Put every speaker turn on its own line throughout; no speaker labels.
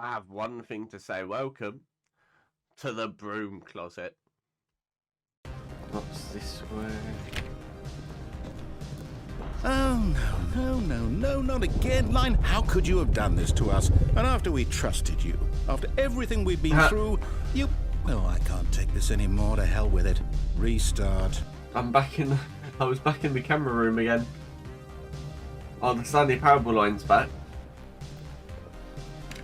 I have one thing to say. Welcome to the broom closet.
What's this way?
Oh, no, not again. Line, how could you have done this to us? And after we trusted you, after everything we've been through, you... Oh, I can't take this anymore. To hell with it. Restart.
I'm back in... I was back in the camera room again. Oh, the Stanley Parable line's back.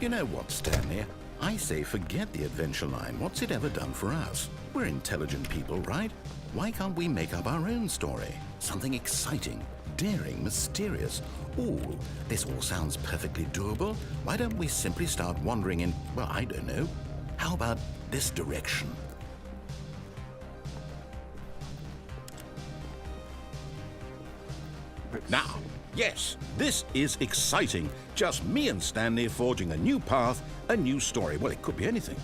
You know what, Stanley? I say forget the adventure line. What's it ever done for us? We're intelligent people, right? Why can't we make up our own story? Something exciting, daring, mysterious. Ooh, this all sounds perfectly doable. Why don't we simply start wandering in, well, I don't know. How about this direction? Now, yes, this is exciting. Just me and Stanley forging a new path, a new story. Well, it could be anything.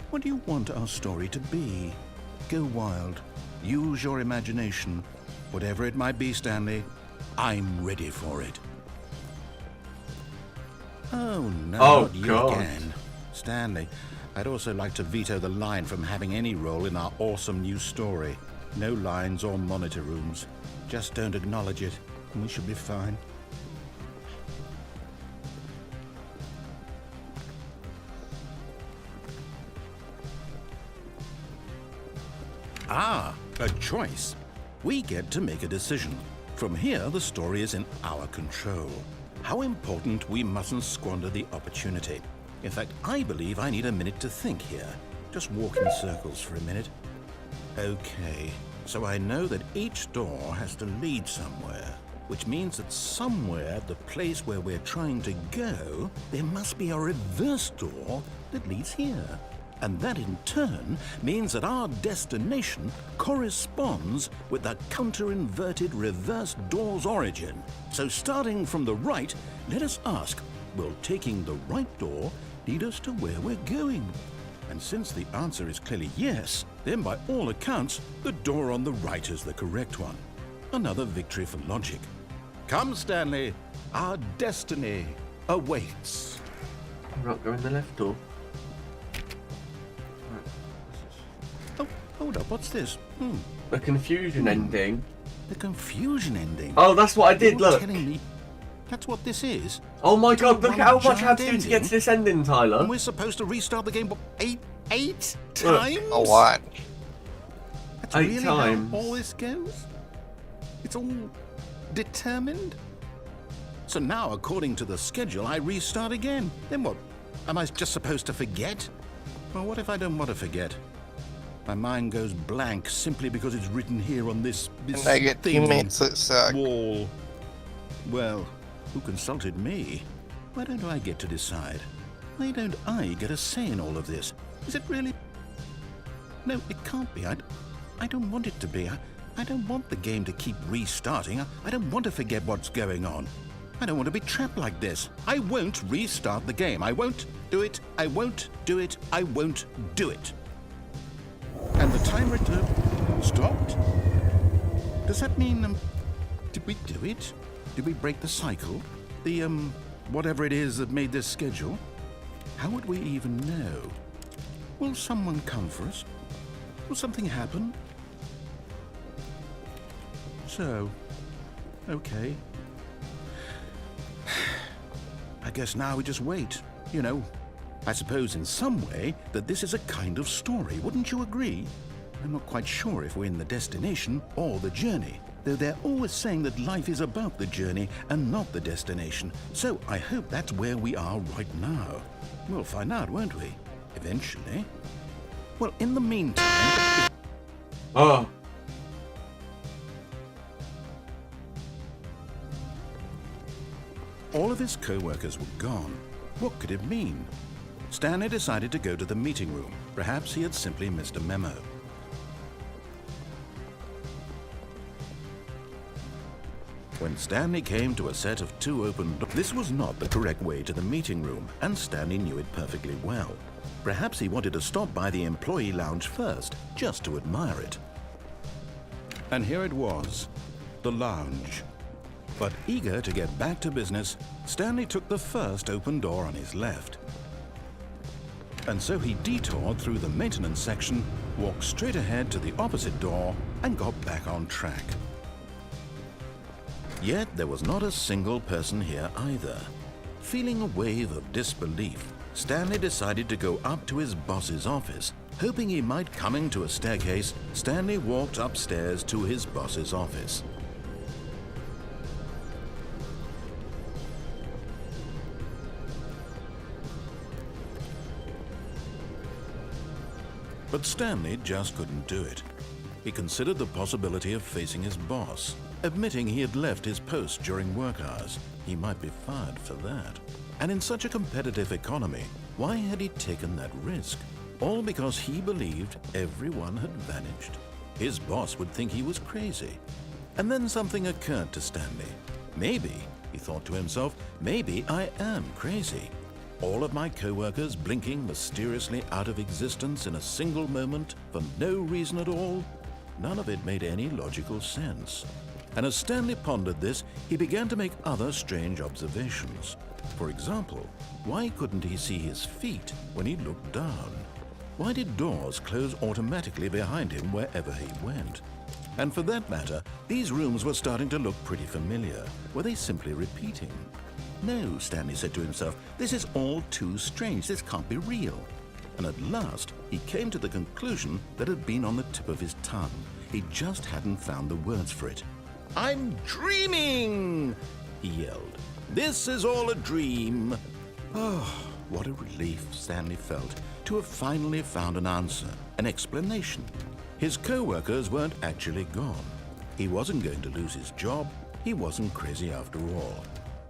What do you want our story to be? Go wild. Use your imagination. Whatever it might be, Stanley, I'm ready for it. Oh, no, not you again. Stanley, I'd also like to veto the line from having any role in our awesome new story. No lines or monitor rooms. Just don't acknowledge it, and we should be fine. Ah, a choice. We get to make a decision. From here, the story is in our control. How important we mustn't squander the opportunity. In fact, I believe I need a minute to think here. Just walk in circles for a minute. Okay, so I know that each door has to lead somewhere, which means that somewhere at the place where we're trying to go, there must be a reverse door that leads here. And that in turn means that our destination corresponds with the counter-inverted reverse door's origin. So starting from the right, let us ask, will taking the right door lead us to where we're going? And since the answer is clearly yes, then by all accounts, the door on the right is the correct one. Another victory for logic. Come, Stanley, our destiny awaits.
I'm not going the left door.
Oh, hold up, what's this?
The confusion ending.
The confusion ending?
Oh, that's what I did,
You're
look.
telling me that's what this is?
Oh my god, look at how much I had to do
Giant
to get to this ending, Tyler.
And we're supposed to restart the game, what, eight times?
A lot.
That's
8
really
times.
how all this goes? It's all determined? So now, according to the schedule, I restart again. Then what? Am I just supposed to forget? Well, what if I don't want to forget? My mind goes blank simply because it's written here on this
And I get
thing
teammates that suck.
wall. Well, who consulted me? Why don't I get to decide? Why don't I get a say in all of this? Is it really? No, it can't be. I don't want it to be. I don't want the game to keep restarting. I don't want to forget what's going on. I don't want to be trapped like this. I won't restart the game. I won't do it. I won't do it. I won't do it. And the timer stopped? Does that mean, did we do it? Did we break the cycle? The, whatever it is that made this schedule? How would we even know? Will someone come for us? Will something happen? So, okay. I guess now we just wait, you know. I suppose in some way that this is a kind of story, wouldn't you agree? I'm not quite sure if we're in the destination or the journey, though they're always saying that life is about the journey and not the destination, so I hope that's where we are right now. We'll find out, won't we? Eventually. Well, in the meantime...
Oh.
All of his co-workers were gone. What could it mean? Stanley decided to go to the meeting room. Perhaps he had simply missed a memo. When Stanley came to a set of 2 open doors, this was not the correct way to the meeting room, and Stanley knew it perfectly well. Perhaps he wanted to stop by the employee lounge first, just to admire it. And here it was, the lounge. But eager to get back to business, Stanley took the first open door on his left. And so he detoured through the maintenance section, walked straight ahead to the opposite door, and got back on track. Yet there was not a single person here either. Feeling a wave of disbelief, Stanley decided to go up to his boss's office. Hoping he might come to a staircase, Stanley walked upstairs to his boss's office. But Stanley just couldn't do it. He considered the possibility of facing his boss, admitting he had left his post during work hours. He might be fired for that. And in such a competitive economy, why had he taken that risk? All because he believed everyone had vanished. His boss would think he was crazy. And then something occurred to Stanley. Maybe, he thought to himself, maybe I am crazy. All of my co-workers blinking mysteriously out of existence in a single moment for no reason at all? None of it made any logical sense. And as Stanley pondered this, he began to make other strange observations. For example, why couldn't he see his feet when he looked down? Why did doors close automatically behind him wherever he went? And for that matter, these rooms were starting to look pretty familiar. Were they simply repeating? No, Stanley said to himself, this is all too strange. This can't be real. And at last, he came to the conclusion that had been on the tip of his tongue. He just hadn't found the words for it. "I'm dreaming!" he yelled. "This is all a dream." Oh, what a relief Stanley felt to have finally found an answer, an explanation. His co-workers weren't actually gone. He wasn't going to lose his job. He wasn't crazy after all.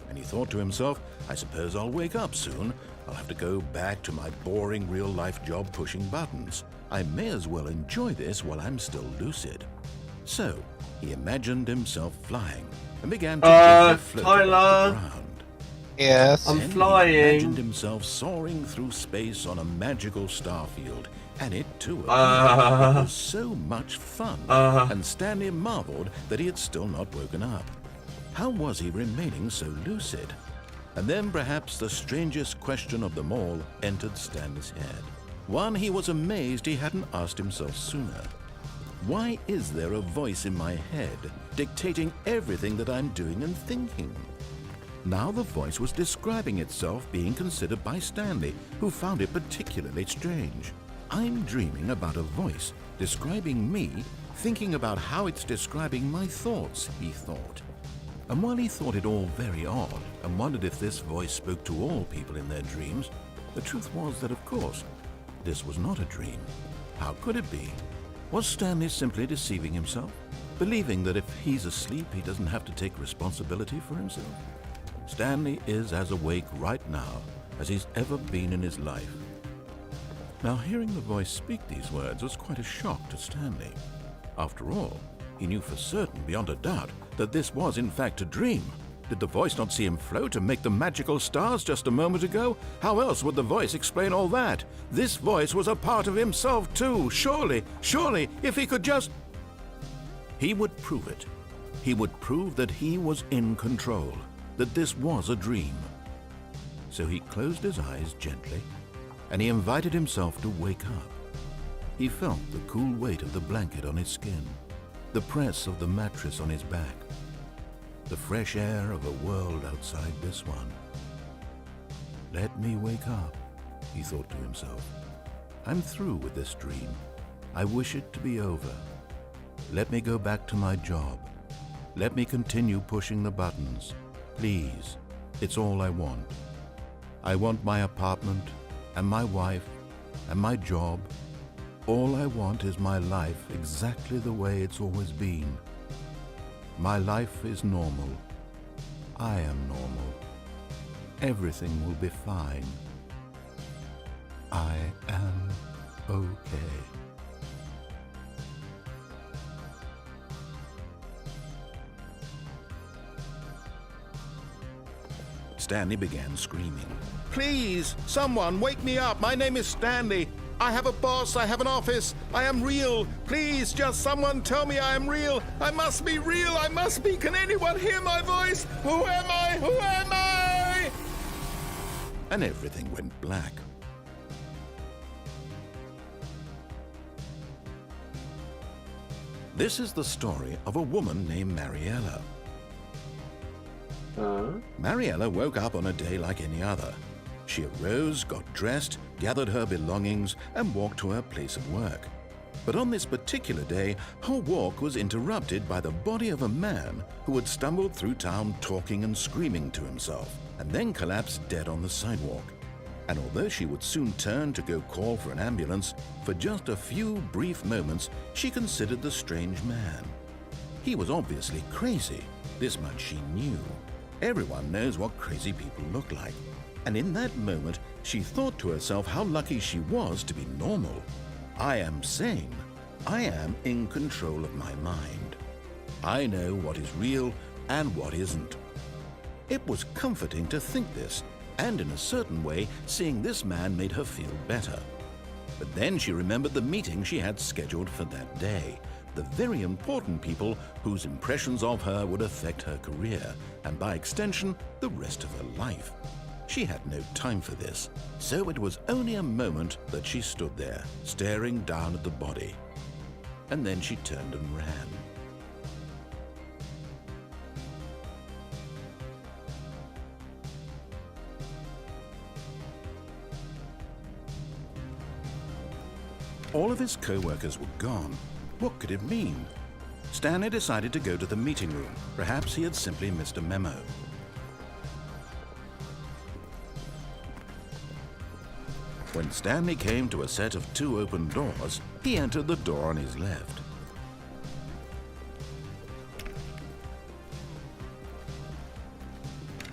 And he thought to himself, I suppose I'll wake up soon. I'll have to go back to my boring real-life job pushing buttons. I may as well enjoy this while I'm still lucid. So, he imagined himself flying and began to gently float above the ground.
Yes.
I'm
Then
flying.
He imagined himself soaring through space on a magical starfield, and it too it was so much fun. And Stanley marveled that he had still not woken up. How was he remaining so lucid? And then perhaps the strangest question of them all entered Stanley's head. One he was amazed he hadn't asked himself sooner. Why is there a voice in my head dictating everything that I'm doing and thinking? Now the voice was describing itself being considered by Stanley, who found it particularly strange. I'm dreaming about a voice describing me, thinking about how it's describing my thoughts, he thought. And while he thought it all very odd and wondered if this voice spoke to all people in their dreams, the truth was that, of course, this was not a dream. How could it be? Was Stanley simply deceiving himself, believing that if he's asleep, he doesn't have to take responsibility for himself? Stanley is as awake right now as he's ever been in his life. Now, hearing the voice speak these words was quite a shock to Stanley. After all, he knew for certain, beyond a doubt, that this was in fact a dream. Did the voice not see him float and make the magical stars just a moment ago? How else would the voice explain all that? This voice was a part of himself too. Surely, if he could just... He would prove it. He would prove that he was in control, that this was a dream. So he closed his eyes gently, and he invited himself to wake up. He felt the cool weight of the blanket on his skin, the press of the mattress on his back, the fresh air of a world outside this one. Let me wake up, he thought to himself. I'm through with this dream. I wish it to be over. Let me go back to my job. Let me continue pushing the buttons. Please, it's all I want. I want my apartment and my wife and my job. All I want is my life exactly the way it's always been. My life is normal. I am normal. Everything will be fine. I am okay. Stanley began screaming. Please, someone wake me up. My name is Stanley. I have a boss. I have an office. I am real. Please, just someone tell me I am real. I must be real. I must be. Can anyone hear my voice? Who am I? Who am I? And everything went black. This is the story of a woman named Mariella. Mariella woke up on a day like any other. She arose, got dressed, gathered her belongings, and walked to her place of work. But on this particular day, her walk was interrupted by the body of a man who had stumbled through town talking and screaming to himself, and then collapsed dead on the sidewalk. And although she would soon turn to go call for an ambulance, for just a few brief moments she considered the strange man. He was obviously crazy, this much she knew. Everyone knows what crazy people look like. And in that moment, she thought to herself how lucky she was to be normal. I am sane. I am in control of my mind. I know what is real and what isn't. It was comforting to think this, and in a certain way, seeing this man made her feel better. But then she remembered the meeting she had scheduled for that day, the very important people whose impressions of her would affect her career, and by extension, the rest of her life. She had no time for this, so it was only a moment that she stood there, staring down at the body. And then she turned and ran. All of his co-workers were gone. What could it mean? Stanley decided to go to the meeting room. Perhaps he had simply missed a memo. When Stanley came to a set of 2 open doors, he entered the door on his left.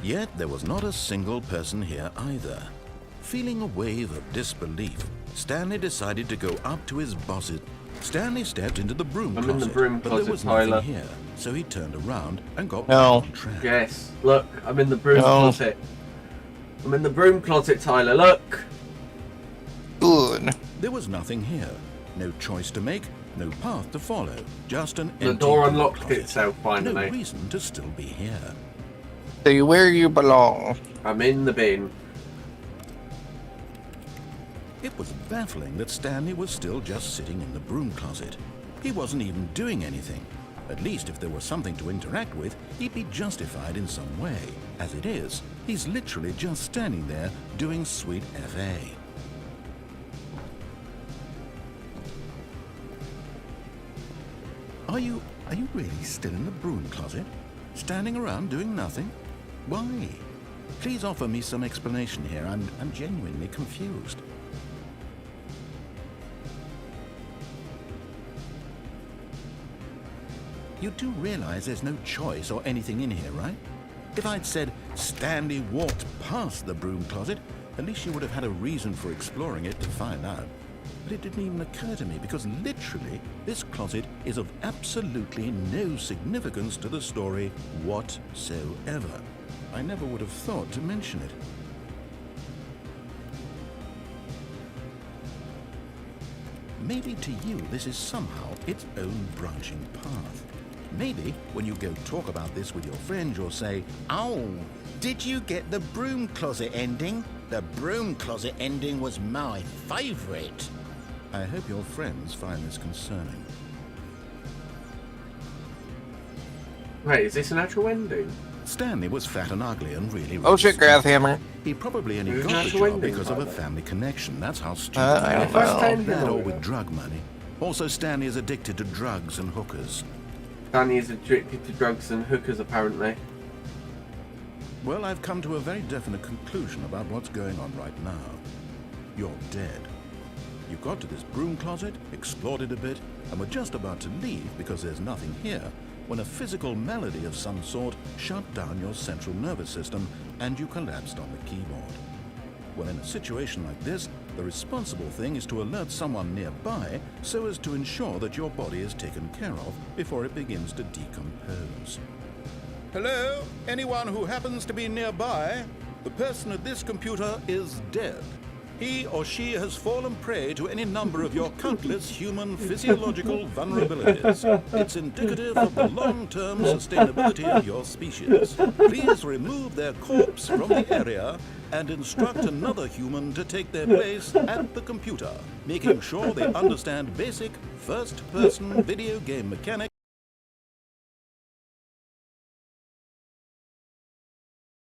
Yet there was not a single person here either. Feeling a wave of disbelief, Stanley decided to go up to his boss's. Stanley stepped into the broom closet,
in the broom
but
closet,
there was
Tyler.
nothing here, so he turned around and got
No.
back on track.
Yes, look, I'm in the broom
No.
closet. I'm in the broom closet, Tyler, look.
Good.
There was nothing here. No choice to make, no path to follow. Just an
The
empty
door
broom
unlocked
closet.
itself finally.
No reason to still be here.
Stay where you belong.
I'm in the bin.
It was baffling that Stanley was still just sitting in the broom closet. He wasn't even doing anything. At least if there was something to interact with, he'd be justified in some way. As it is, he's literally just standing there doing sweet FA. Are you really still in the broom closet? Standing around doing nothing? Why? Please offer me some explanation here. I'm genuinely confused. You do realize there's no choice or anything in here, right? If I'd said Stanley walked past the broom closet, at least you would have had a reason for exploring it to find out. But it didn't even occur to me because literally this closet is of absolutely no significance to the story whatsoever. I never would have thought to mention it. Maybe to you this is somehow its own branching path. Maybe when you go talk about this with your friends, you'll say, "Oh, did you get the broom closet ending? The broom closet ending was my favorite." I hope your friends find this concerning.
Wait, is this an actual ending?
Stanley was fat and ugly and really
Oh shit,
stupid.
Grathhammer.
He probably only
Who's
got the
actual
job
ending,
because of a
Tyler?
family connection. That's how stupid
I
he
don't
is.
know.
That or with drug money. Also, Stanley is addicted to drugs and hookers.
Danny is addicted to drugs and hookers, apparently.
Well, I've come to a very definite conclusion about what's going on right now. You're dead. You got to this broom closet, explored it a bit, and were just about to leave because there's nothing here, when a physical malady of some sort shut down your central nervous system and you collapsed on the keyboard. Well, in a situation like this, the responsible thing is to alert someone nearby so as to ensure that your body is taken care of before it begins to decompose. Hello? Anyone who happens to be nearby? The person at this computer is dead. He or she has fallen prey to any number of your countless human physiological vulnerabilities. It's indicative of the long-term sustainability of your species. Please remove their corpse from the area and instruct another human to take their place at the computer, making sure they understand basic first-person video game mechanics